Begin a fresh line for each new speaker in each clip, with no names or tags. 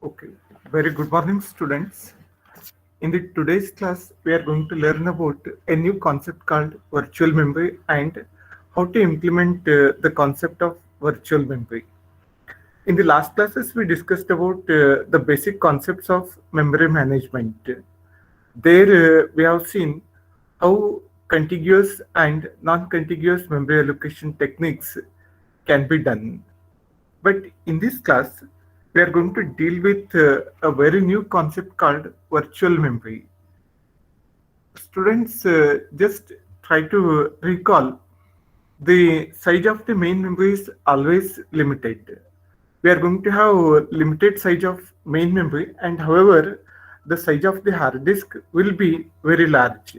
Okay, very good morning, students. In the today's class, we are going to learn about a new concept called virtual memory and how to implement the concept of virtual memory. In the last classes, we discussed about the basic concepts of memory management. There, we have seen how contiguous and non-contiguous memory allocation techniques can be done. But in this class, we are going to deal with a very new concept called virtual memory. Students, just try to recall the size of the main memory is always limited. We are going to have limited size of main memory, and however, the size of the hard disk will be very large.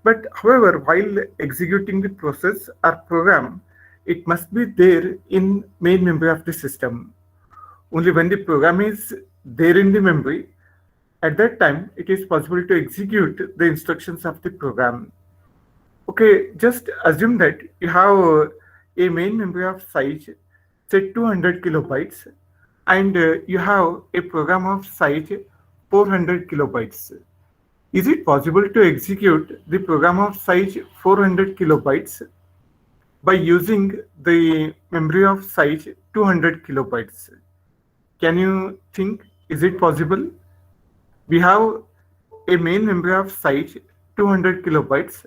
But however, while executing the process or program, it must be there in main memory of the system. Only when the program is there in the memory, at that time it is possible to execute the instructions of the program. Okay, just assume that you have a main memory of size say 200 kilobytes and you have a program of size 400 kilobytes. Is it possible to execute the program of size 400 kilobytes by using the memory of size 200 kilobytes? Can you think, is it possible? We have a main memory of size 200 kilobytes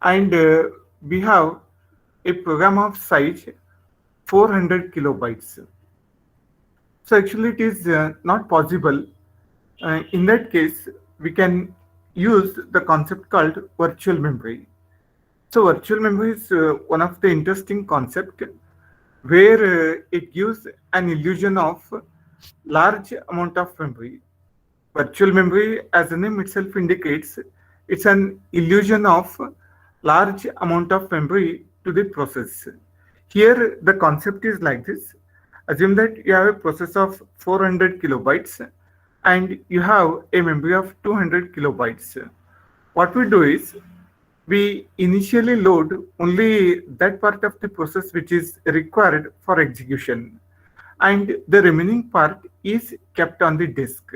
and we have a program of size 400 kilobytes. So actually it is not possible. In that case, we can use the concept called virtual memory. So virtual memory is one of the interesting concept where it gives an illusion of large amount of memory. Virtual memory, as the name itself indicates, it's an illusion of large amount of memory to the process. Here, the concept is like this. Assume that you have a process of 400 kilobytes and you have a memory of 200 kilobytes. What we do is, we initially load only that part of the process which is required for execution, and the remaining part is kept on the disk.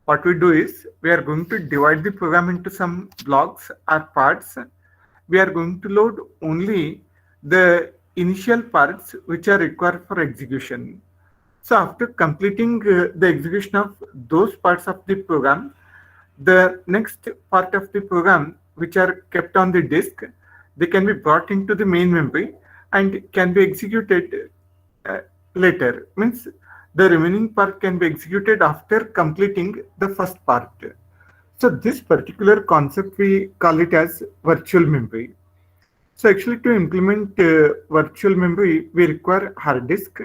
What we do is, we are going to divide the program into some blocks or parts. We are going to load only the initial parts which are required for execution. So after completing the execution of those parts of the program, the next part of the program which are kept on the disk, they can be brought into the main memory and can be executed uh, later. Means the remaining part can be executed after completing the first part. So this particular concept we call it as virtual memory. So actually to implement virtual memory, we require hard disk.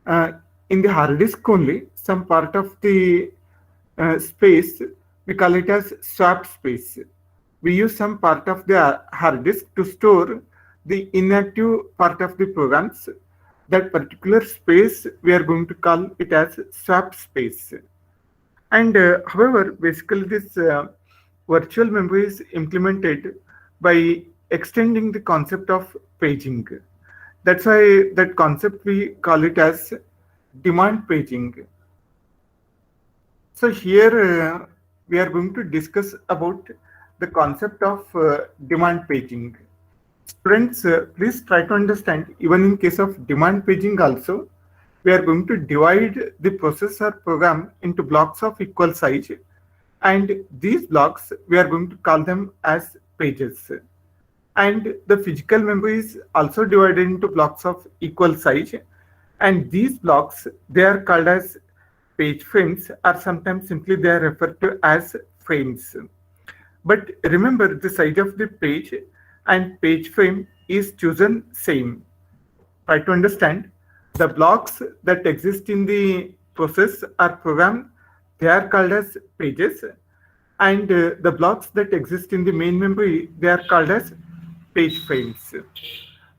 Uh, in the hard disk only, some part of the space, we call it as swap space. We use some part of the hard disk to store the inactive part of the programs. That particular space, we are going to call it as swap space. And however, basically this virtual memory is implemented by extending the concept of paging. That's why that concept we call it as demand paging. So here we are going to discuss about the concept of demand paging. Students, please try to understand, even in case of demand paging also, we are going to divide the processor program into blocks of equal size, and these blocks we are going to call them as pages. And the physical memory is also divided into blocks of equal size, and these blocks, they are called as page frames, or sometimes simply they are referred to as frames. But remember, the size of the page and page frame is chosen same. Try to understand, the blocks that exist in the process or program, they are called as pages, and the blocks that exist in the main memory, they are called as page frames.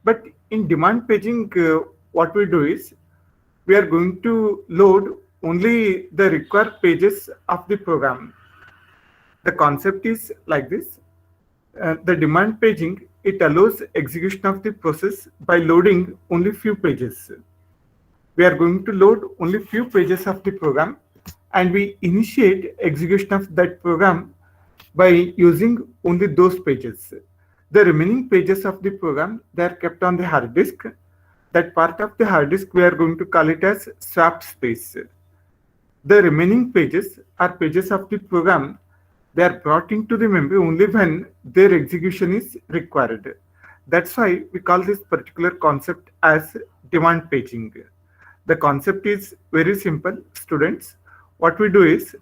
But in demand paging, what we do is, we are going to load only the required pages of the program. The concept is like this. The demand paging, it allows execution of the process by loading only few pages. we are going to load only few pages of the program, and we initiate execution of that program by using only those pages. The remaining pages of the program, they are kept on the hard disk. That part of the hard disk, we are going to call it as swap space. The remaining pages are pages of the program. They are brought into the memory only when their execution is required. That's why we call this particular concept as demand paging. The concept is very simple, students. What we do is,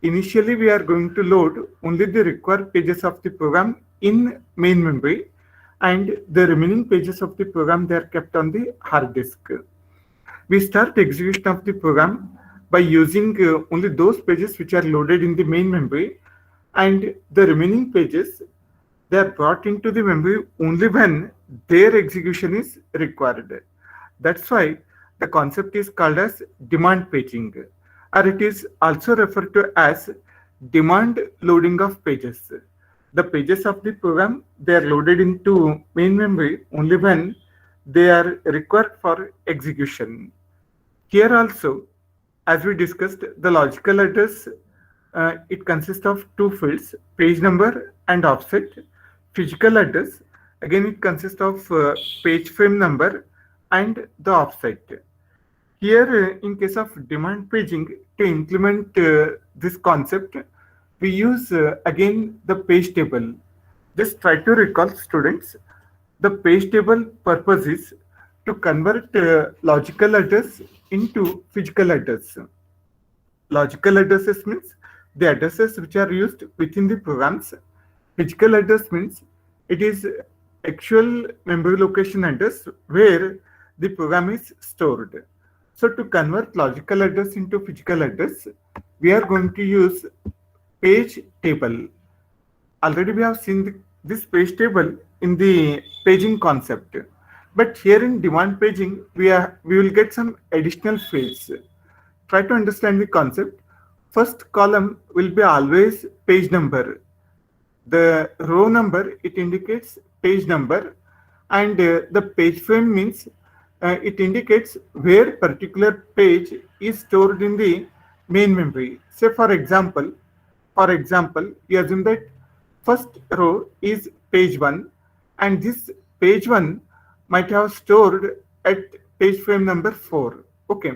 initially we are going to load only the required pages of the program in main memory, and the remaining pages of the program, they are kept on the hard disk. We start execution of the program by using only those pages which are loaded in the main memory, and the remaining pages, they are brought into the memory only when their execution is required. That's why the concept is called as demand paging, or it is also referred to as demand loading of pages. The pages of the program, they are loaded into main memory only when they are required for execution. Here also, as we discussed, the logical address, it consists of two fields, page number and offset. Physical address, again it consists of page frame number and the offset. Here, in case of demand paging, to implement this concept, we use again the page table. Just try to recall, students, the page table purpose is to convert logical address into physical address. Logical addresses means the addresses which are used within the programs. Physical address means it is actual memory location address where the program is stored. So to convert logical address into physical address, we are going to use page table. Already we have seen this page table in the paging concept, but here in demand paging, we will get some additional fields. Try to understand the concept. First column will be always page number. The row number, it indicates page number, and the page frame means it indicates where particular page is stored in the main memory. Say for example, you assume that first row is page 1, and this page 1 might have stored at page frame number 4. Okay.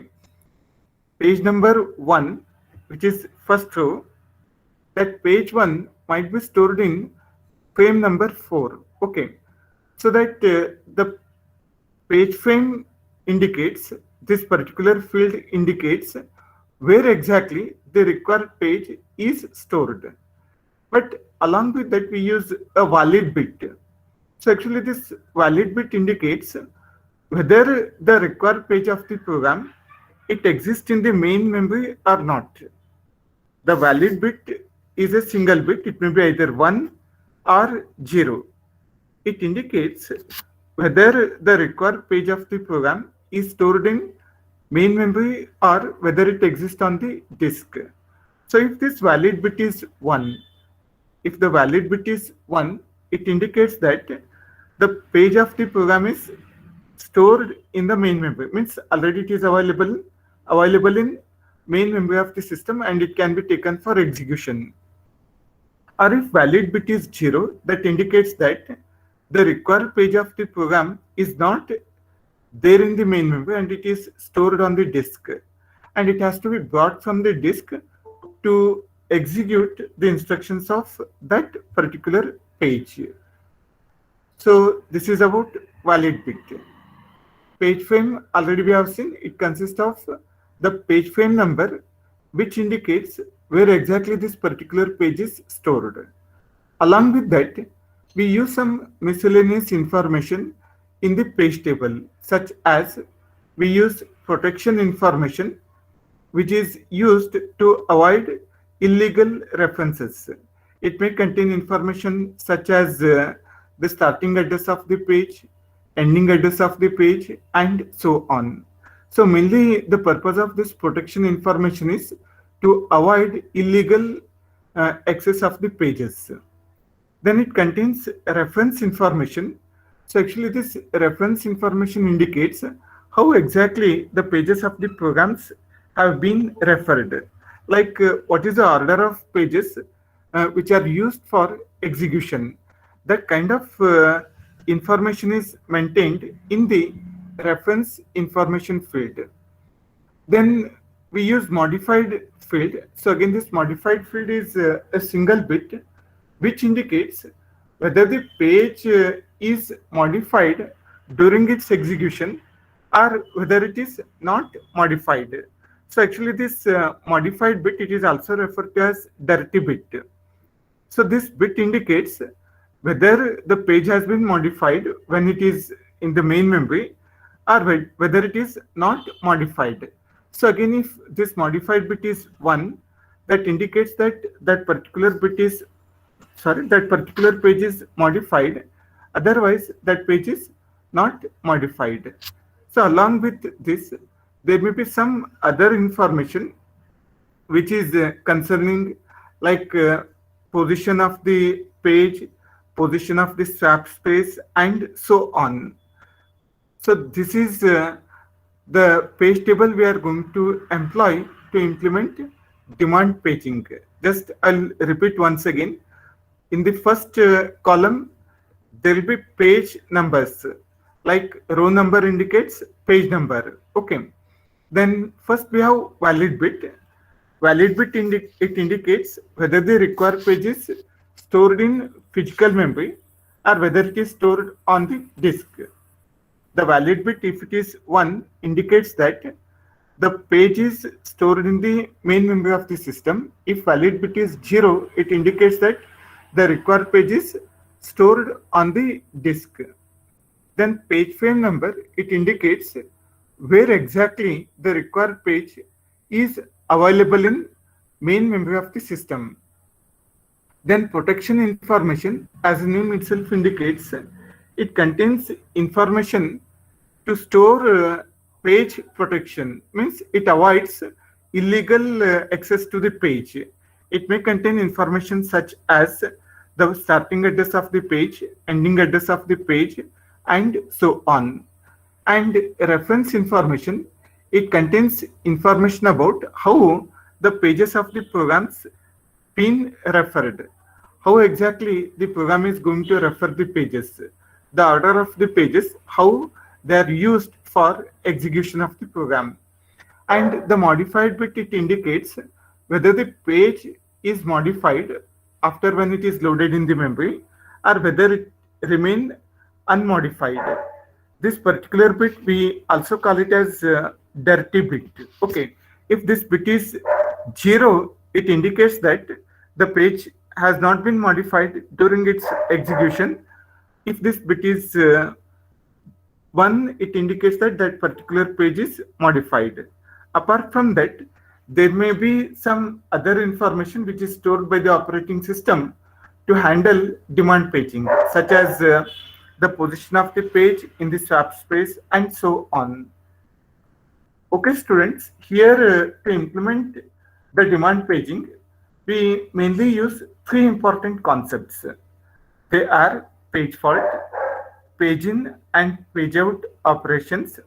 Page number 1, which is first row, that page 1 might be stored in frame number 4. Okay. So that the page frame indicates, this particular field indicates where exactly the required page is stored. But along with that, we use a valid bit. So actually this valid bit indicates whether the required page of the program, it exists in the main memory or not. The valid bit is a single bit. It may be either 1 or 0. It indicates whether the required page of the program is stored in main memory or whether it exists on the disk. So if this valid bit is 1, if the valid bit is 1, it indicates that the page of the program is stored in the main memory. Means already it is available in main memory of the system, and it can be taken for execution. Or if valid bit is 0, that indicates that the required page of the program is not there in the main memory and it is stored on the disk, and it has to be brought from the disk to execute the instructions of that particular page. So this is about valid bit. Page frame, already we have seen, it consists of the page frame number, which indicates where exactly this particular page is stored. Along with that, we use some miscellaneous information in the page table, such as we use protection information, which is used to avoid illegal references. It may contain information such as the starting address of the page, ending address of the page, and so on. So mainly the purpose of this protection information is to avoid illegal access of the pages. Then it contains reference information. So actually this reference information indicates how exactly the pages of the programs have been referred. Like what is the order of pages which are used for execution. That kind of information is maintained in the reference information field. Then we use modified field. So again, this modified field is a single bit which indicates whether the page is modified during its execution or whether it is not modified. So actually this modified bit, it is also referred to as dirty bit. So this bit indicates whether the page has been modified when it is in the main memory or whether it is not modified. So again, if this modified bit is 1, that indicates that that particular page is modified. Otherwise, that page is not modified. So along with this, there may be some other information which is concerning like position of the page, position of the swap space, and so on. So this is the page table we are going to employ to implement demand paging. Just I'll repeat once again. In the first column, there will be page numbers, like row number indicates page number. Okay. Then first we have valid bit. Valid bit it indicates whether the required page is stored in physical memory or whether it is stored on the disk. The valid bit, if it is 1, indicates that the page is stored in the main memory of the system. If valid bit is 0, it indicates that the required page is stored on the disk. Then page frame number, it indicates where exactly the required page is available in main memory of the system. Then protection information, as the name itself indicates, it contains information to store page protection, means it avoids illegal access to the page. It may contain information such as the starting address of the page, ending address of the page, and so on. And reference information, it contains information about how the pages of the programs been referred. How exactly the program is going to refer the pages, the order of the pages, how they are used for execution of the program. And the modified bit, it indicates whether the page is modified after when it is loaded in the memory or whether it remain unmodified. This particular bit, we also call it as dirty bit. Okay, if this bit is 0, it indicates that the page has not been modified during its execution. If this bit is 1, it indicates that that particular page is modified. Apart from that, there may be some other information which is stored by the operating system to handle demand paging, such as the position of the page in the swap space and so on. Okay, students, here to implement the demand paging, we mainly use 3 important concepts. They are page fault, page in and page out operations,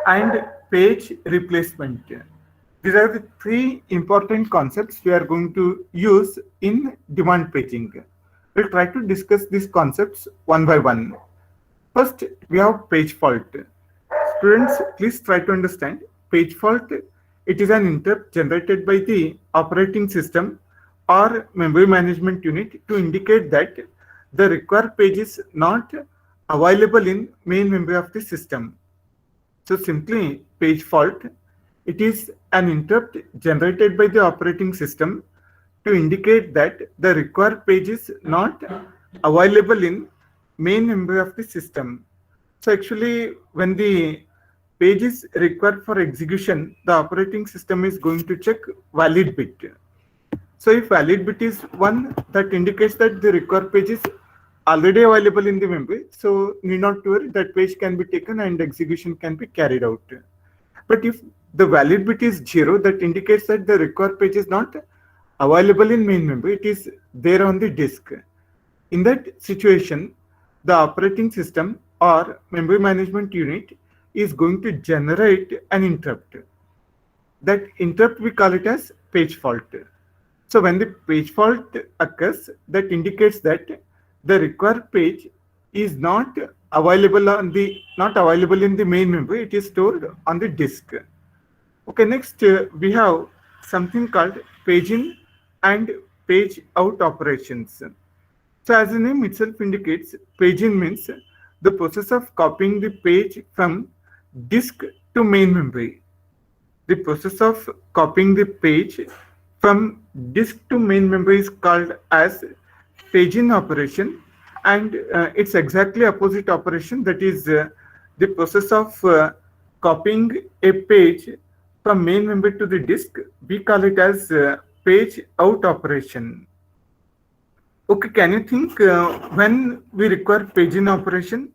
and page replacement. These are the 3 important concepts we are going to use in demand paging. We'll try to discuss these concepts one by one. First, we have page fault. Students, please try to understand. Page fault, it is an interrupt generated by the operating system or memory management unit to indicate that the required page is not available in main memory of the system. So simply, page fault, it is an interrupt generated by the operating system to indicate that the required page is not available in main memory of the system. So actually, when the page is required for execution, the operating system is going to check valid bit. So if valid bit is 1, that indicates that the required page is already available in the memory. So need not to worry, that page can be taken and execution can be carried out. But if the valid bit is 0, that indicates that the required page is not available in main memory, it is there on the disk. In that situation, the operating system or memory management unit is going to generate an interrupt. That interrupt we call it as page fault. So when the page fault occurs, that indicates that the required page is not available in the main memory. It is stored on the disk. Okay, next we have something called page in and page out operations. So as the name itself indicates, page in means the process of copying the page from disk to main memory. The process of copying the page from disk to main memory is called as page in operation, and it's exactly opposite operation, that is the process of copying a page from main memory to the disk. We call it as page out operation. Okay, can you think when we require page in operation?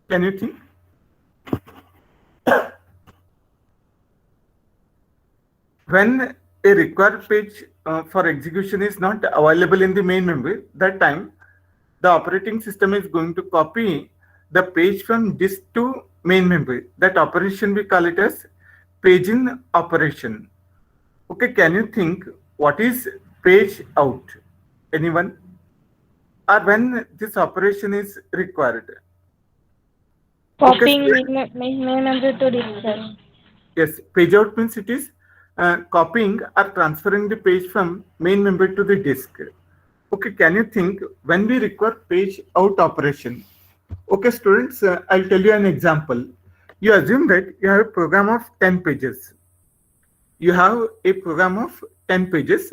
Can you think? When a required page for execution is not available in the main memory, that time the operating system is going to copy the page from disk to main memory. That operation we call it as page in operation. Okay, can you think what is page out? Anyone? Or when this operation is required?
Copying main memory to disk, sir.
Yes, page out means it is copying or transferring the page from main memory to the disk. Okay, can you think when we require page out operation? Okay, students, I'll tell you an example. You assume that you have a program of 10 pages. You have a program of 10 pages,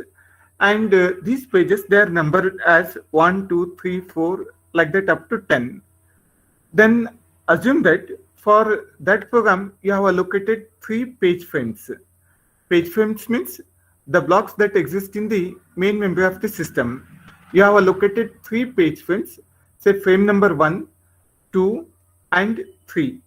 and these pages, they are numbered as 1, 2, 3, 4, like that up to 10. Then assume that for that program, you have allocated 3 page frames. Page frames means the blocks that exist in the main memory of the system. You have allocated 3 page frames, say frame number 1, 2, and 3.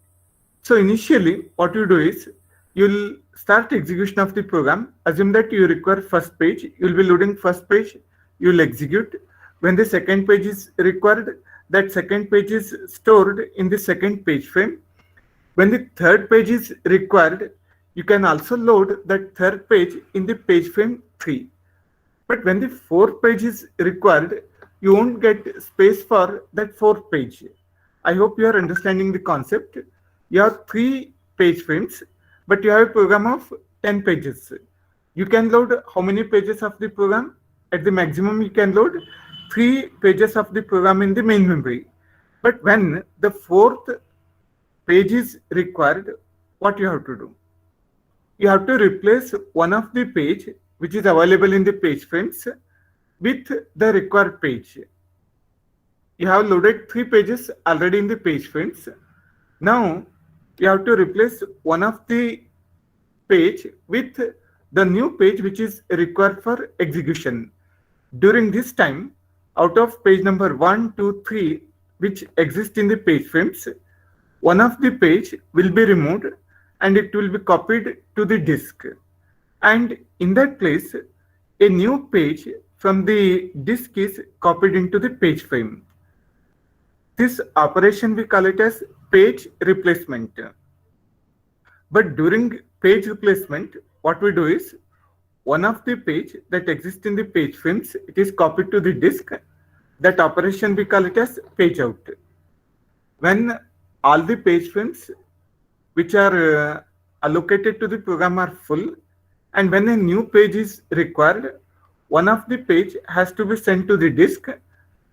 So initially, what you do is, you'll start execution of the program. Assume that you require first page. You'll be loading first page. You'll execute. When the second page is required, that second page is stored in the second page frame. When the third page is required, you can also load that third page in the page frame 3. But when the fourth page is required, you won't get space for that fourth page. I hope you are understanding the concept. You have 3 page frames, but you have a program of 10 pages. You can load how many pages of the program? At the maximum, you can load 3 pages of the program in the main memory. But when the fourth page is required, what you have to do? You have to replace one of the page which is available in the page frames with the required page. You have loaded 3 pages already in the page frames. Now you have to replace one of the page with the new page which is required for execution. During this time, out of page number 1, 2, 3 which exist in the page frames, one of the page will be removed and it will be copied to the disk. And in that place, a new page from the disk is copied into the page frame. This operation we call it as page replacement. But during page replacement, what we do is, one of the page that exists in the page frames, it is copied to the disk. That operation we call it as page out. When all the page frames which are allocated to the program are full, and when a new page is required, one of the page has to be sent to the disk.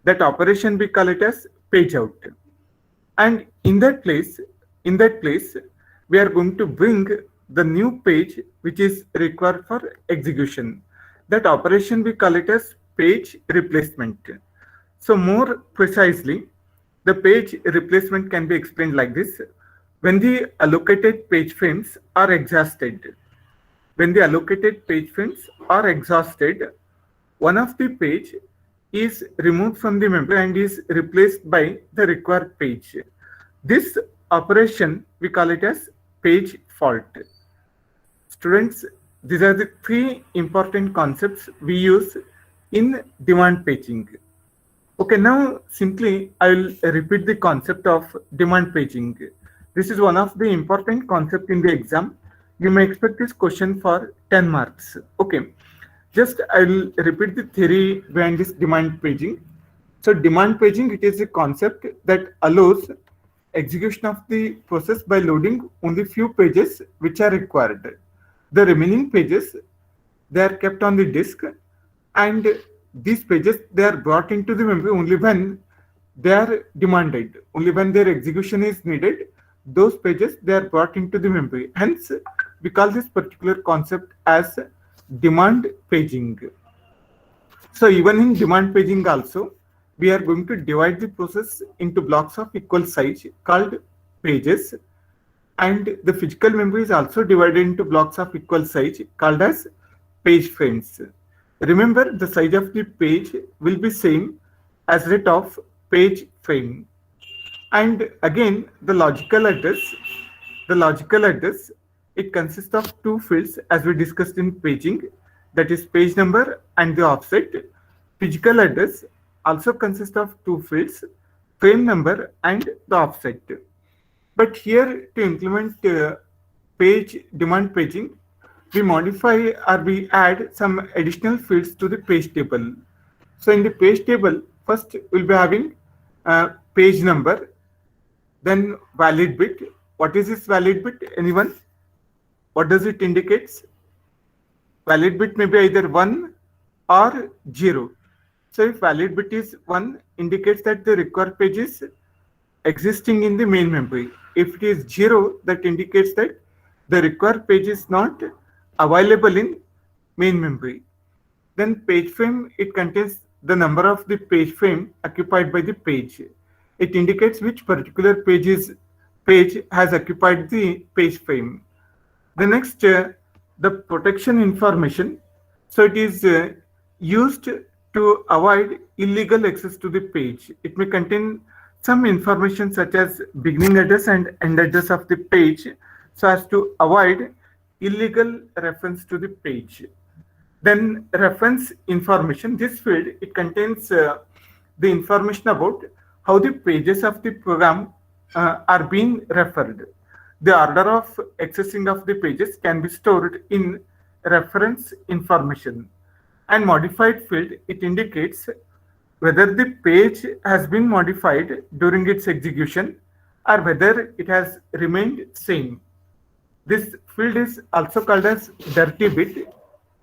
That operation we call it as page out. And in that place, we are going to bring the new page which is required for execution. That operation we call it as page replacement. So more precisely, the page replacement can be explained like this. When the allocated page frames are exhausted, one of the page is removed from the memory and is replaced by the required page. This operation we call it as page fault. Students, these are the 3 important concepts we use in demand paging. Okay, now simply I will repeat the concept of demand paging. This is one of the important concept in the exam. You may expect this question for 10 marks. Okay. Just I'll repeat the theory behind this demand paging. So demand paging, it is a concept that allows execution of the process by loading only few pages which are required. The remaining pages, they are kept on the disk, and these pages, they are brought into the memory only when they are demanded, only when their execution is needed. Those pages, they are brought into the memory. Hence, we call this particular concept as demand paging. So even in demand paging also, we are going to divide the process into blocks of equal size called pages, and the physical memory is also divided into blocks of equal size called as page frames. Remember, the size of the page will be same as that of page frame. And again, the logical address, it consists of two fields as we discussed in paging, that is page number and the offset. Physical address also consists of two fields, frame number and the offset. But here, to implement page demand paging, we modify or we add some additional fields to the page table. So in the page table, first we'll be having page number, then valid bit. What is this valid bit? Anyone? What does it indicates? Valid bit may be either 1 or 0. So if valid bit is 1, indicates that the required page is existing in the main memory. If it is 0, that indicates that the required page is not available in main memory. Then page frame, it contains the number of the page frame occupied by the page. It indicates which particular page has occupied the page frame. The next, the protection information. So it is used to avoid illegal access to the page. It may contain some information such as beginning address and end address of the page, so as to avoid illegal reference to the page. Then reference information. This field, it contains the information about how the pages of the program are being referred. The order of accessing of the pages can be stored in reference information. And modified field, it indicates whether the page has been modified during its execution or whether it has remained same. This field is also called as dirty bit.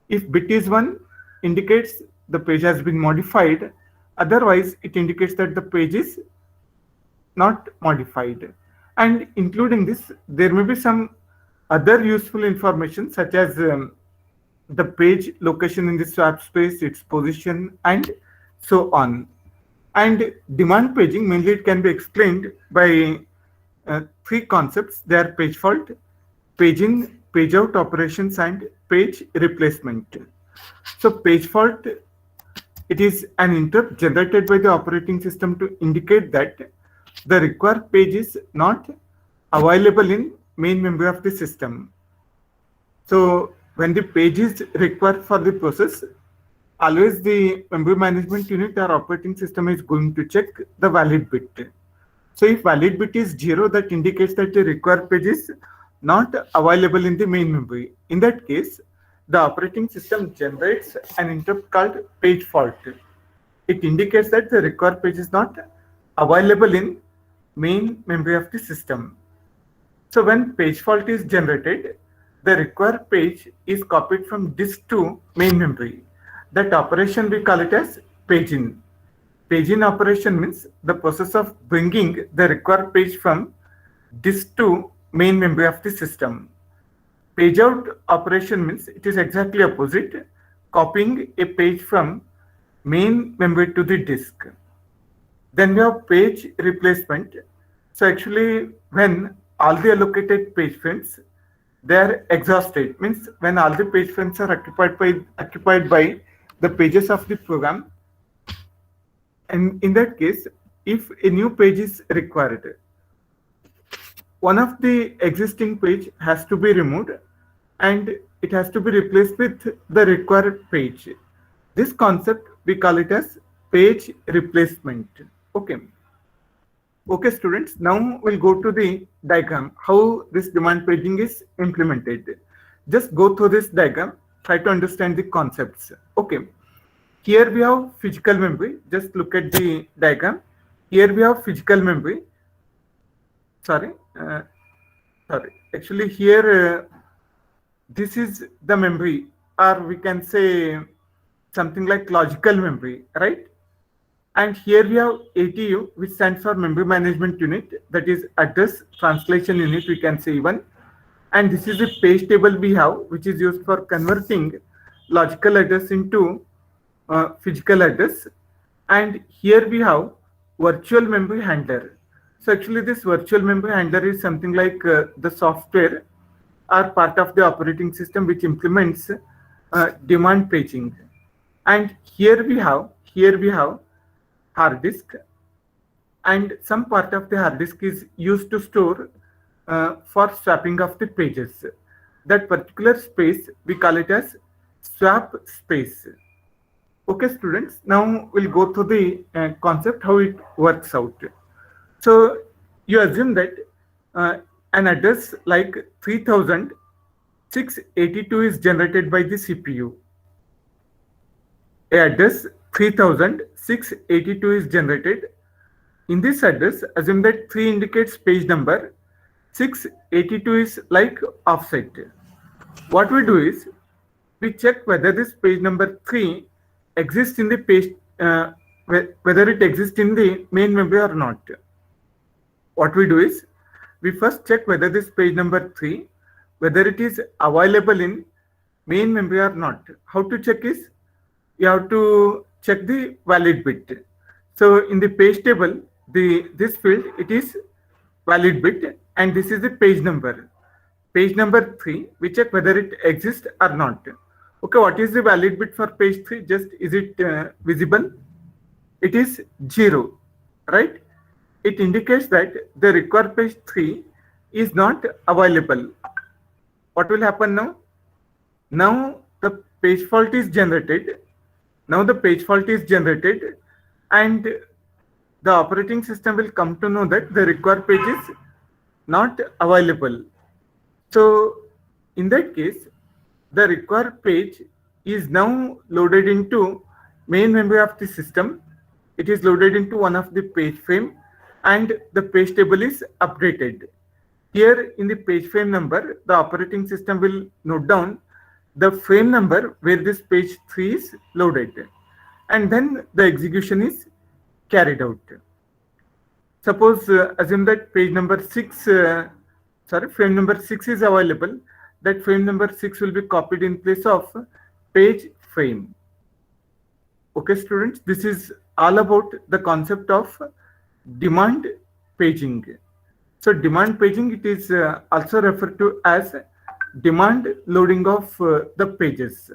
If bit is 1, indicates the page has been modified. Otherwise, it indicates that the page is not modified. And including this, there may be some other useful information such as the page location in the swap space, its position, and so on. And demand paging, mainly it can be explained by three concepts. They are page fault, page in, page out operations, and page replacement. So page fault, it is an interrupt generated by the operating system to indicate that the required page is not available in main memory of the system. So when the page is required for the process, always the memory management unit or operating system is going to check the valid bit. So if valid bit is 0, that indicates that the required page is not available in the main memory. In that case, the operating system generates an interrupt called page fault. It indicates that the required page is not available in main memory of the system. So when page fault is generated, the required page is copied from disk to main memory. That operation, we call it as page in. Page in operation means the process of bringing the required page from disk to main memory of the system. Page out operation means it is exactly opposite, copying a page from main memory to the disk. Then we have page replacement. So actually, when all the allocated page frames, they are exhausted, means when all the page frames are occupied by the pages of the program, and in that case, if a new page is required, one of the existing page has to be removed and it has to be replaced with the required page. This concept, we call it as page replacement. Okay. Okay, students, now we'll go to the diagram, how this demand paging is implemented. Just go through this diagram, try to understand the concepts. Okay, here we have physical memory. Just look at the diagram. Here we have physical memory. Sorry, actually here, this is the memory, or we can say something like logical memory, right? And here we have ATU, which stands for Memory Management Unit, that is Address Translation Unit, we can say even. And this is the page table we have, which is used for converting logical address into physical address. And here we have virtual memory handler. So actually this virtual memory handler is something like the software or part of the operating system which implements demand paging. And here we have hard disk, and some part of the hard disk is used to store for swapping of the pages. That particular space we call it as swap space. Okay, students, now we'll go through the concept how it works out. So you assume that an address like 3682 is generated by the CPU. Address 3682 is generated. In this address, assume that 3 indicates page number, 682 is like offset. What we do is, we check whether this page number 3 exists in the page, whether it exists in the main memory or not. What we do is, we first check whether this page number 3, whether it is available in main memory or not. How to check is, you have to check the valid bit. So in the page table, this field, it is valid bit, and this is the page number. Page number 3, we check whether it exists or not. Okay, what is the valid bit for page 3? Just, is it visible? It is 0, right? It indicates that the required page 3 is not available. What will happen now? Now the page fault is generated. And the operating system will come to know that the required page is not available. So in that case, the required page is now loaded into main memory of the system. It is loaded into one of the page frame, and the page table is updated. Here in the page frame number, the operating system will note down the frame number where this page 3 is loaded, and then the execution is carried out. Suppose assume that frame number 6 is available. That frame number 6 will be copied in place of page frame. Okay, students, this is all about the concept of demand paging. So demand paging, it is also referred to as demand loading of the pages.